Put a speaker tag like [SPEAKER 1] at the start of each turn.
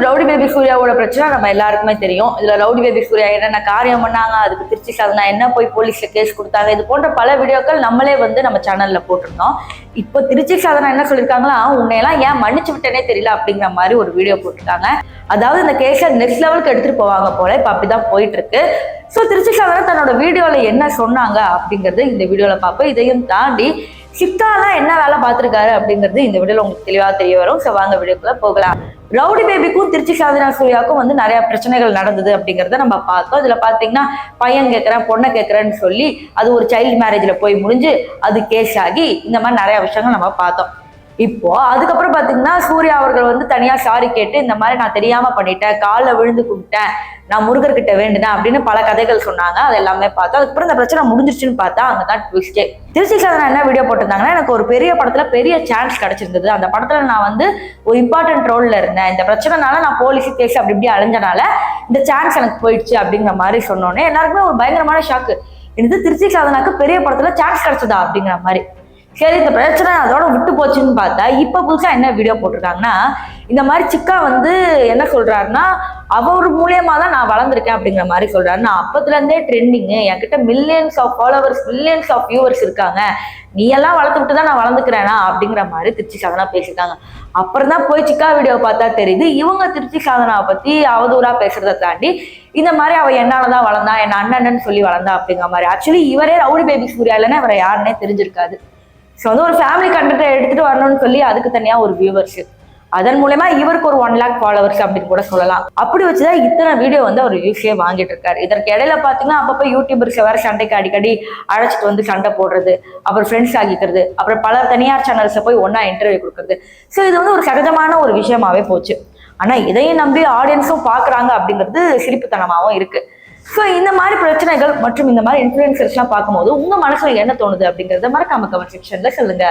[SPEAKER 1] Rowdy baby சூர்யாவோட பிரச்சனை நம்ம எல்லாருக்குமே தெரியும். இதுல ரவுடி பேபி சூர்யா என்னென்ன காரியம் பண்ணாங்க, அதுக்கு திருச்சி சாதனா என்ன போய் போலீஸ்ல கேஸ் கொடுத்தாங்க, இது போன்ற பல வீடியோக்கள் நம்மளே நம்ம சேனல்ல போட்டிருந்தோம். இப்போ திருச்சி சாதனா என்ன சொல்லியிருக்காங்களா, உன்னையெல்லாம் ஏன் மன்னிச்சு விட்டேனே தெரியல அப்படிங்கிற மாதிரி ஒரு வீடியோ போட்டிருக்காங்க. அதாவது இந்த கேஸை நெக்ஸ்ட் லெவலுக்கு எடுத்துட்டு போவாங்க போல. இப்போ அப்படிதான் போயிட்டு இருக்கு. ஸோ திருச்சி சாதனா தன்னோட வீடியோல என்ன சொன்னாங்க அப்படிங்கிறது இந்த வீடியோல பார்ப்போம். இதையும் தாண்டி சிக்காலாம் என்ன வேலை பார்த்துருக்காரு அப்படிங்கிறது இந்த வீடியோல உங்களுக்கு தெளிவாக தெரிய வரும். ஸோ வாங்க வீடியோக்குள்ள போகலாம். ரவுடி பேபிக்கும் திருச்சி சாதனா சூர்யாவுக்கும் நிறைய பிரச்சனைகள் நடந்தது அப்படிங்கிறத நம்ம பார்த்தோம். இதுல பாத்தீங்கன்னா பையன் கேட்கறேன் பொண்ணை கேட்கறேன்னு சொல்லி அது ஒரு சைல்டு மேரேஜ்ல போய் முடிஞ்சு அது கேஸ் ஆகி இந்த மாதிரி நிறைய விஷயங்கள் நம்ம பார்த்தோம். இப்போ அதுக்கப்புறம் பாத்தீங்கன்னா சூர்யா அவர்கள் தனியா சாரி கேட்டு இந்த மாதிரி நான் தெரியாம பண்ணிட்டேன், காலில் விழுந்து கும்பிட்டேன், நான் முருகர்கிட்ட வேண்டினேன் அப்படின்னு பல கதைகள் சொன்னாங்க. அது எல்லாமே பார்த்தோம். அதுக்கப்புறம் இந்த பிரச்சனை முடிஞ்சிருச்சுன்னு பார்த்தா அங்கதான் ட்விஸ்டே. திருச்சி சாதனா என்ன வீடியோ போட்டிருந்தாங்கன்னா, எனக்கு ஒரு பெரிய படத்துல பெரிய சான்ஸ் கிடைச்சிருந்தது, அந்த படத்துல நான் ஒரு இம்பார்ட்டன்ட் ரோல்ல இருந்தேன், இந்த பிரச்சனைனால நான் போலீஸ் கேஸ் அப்படி இப்படி அலைஞ்சனால இந்த சான்ஸ் எனக்கு போயிடுச்சு அப்படிங்கிற மாதிரி சொன்னோன்னே எல்லாருக்குமே ஒரு பயங்கரமான ஷாக்கு. எனக்கு திருச்சி சாதனாக்கு பெரிய படத்துல சான்ஸ் கிடைச்சதா அப்படிங்கிற மாதிரி. சரி, இந்த பிரச்சனை அதோட விட்டு போச்சுன்னு பார்த்தா இப்ப புதுசா என்ன வீடியோ போட்டிருக்காங்கன்னா, இந்த மாதிரி சிக்கா என்ன சொல்றாருன்னா, அவர் மூலியமா தான் நான் வளர்ந்துருக்கேன் அப்படிங்கிற மாதிரி சொல்றாரு. நான் அப்பத்துல இருந்தே ட்ரெண்டிங், என்கிட்ட millions of followers, millions of viewers இருக்காங்க, நீ எல்லாம் வளர்த்து விட்டு தான் நான் வளர்ந்துக்கிறேனா அப்படிங்கிற மாதிரி திருச்சி சாதனா பேசியிருக்காங்க. அப்புறம் தான் போய் சிக்கா வீடியோ பார்த்தா தெரியுது, இவங்க திருச்சி சாதனாவை பத்தி அவதூறா பேசுறதை தாண்டி இந்த மாதிரி அவ என்னாலதான் வளர்ந்தா, என்ன அண்ணன்னு சொல்லி வளர்ந்தா அப்படிங்கிற மாதிரி. ஆக்சுவலி இவரே ரவுடி பேபி சூர்யா இல்லைன்னா இவரை யாருன்னே தெரிஞ்சிருக்காது. ஸோ ஒரு ஃபேமிலி கண்டென்ட்டை எடுத்துட்டு வரணும்னு சொல்லி அதுக்கு தனியா ஒரு வியூவர்ஸ், அதன் மூலமா இவருக்கு ஒரு 1 lakh ஃபாலோவர்ஸ் அப்படின்னு கூட சொல்லலாம். அப்படி வச்சுதான் இத்தனை வீடியோ அவர் யூஸே வாங்கிட்டு இருக்காரு. இதற்கு இடையில பாத்தீங்கன்னா அப்பப்போ யூடியூபர்ஸ் வேற சண்டைக்கு அடிக்கடி அழைச்சிட்டு சண்டை போடுறது, அப்புறம் ஃப்ரெண்ட்ஸ் ஆகிக்கிறது, அப்புறம் பல தனியார் சேனல்ஸை போய் ஒன்னா இன்டர்வியூ கொடுக்குறது. ஸோ இது ஒரு சகஜமான ஒரு விஷயமாவே போச்சு. ஆனா இதையும் நம்பி ஆடியன்ஸும் பாக்குறாங்க அப்படிங்கிறது சிரிப்புத்தனமாவும் இருக்கு. ஸோ இந்த மாதிரி பிரச்சனைகள் மற்றும் இந்த மாதிரி இன்ஃப்ளூயன்சர்ஸ்லாம் பார்க்கும்போது உங்க மனசுல என்ன தோணுது அப்படிங்கறத மறக்காம கமெண்ட் செக்ஷன்ல சொல்லுங்க.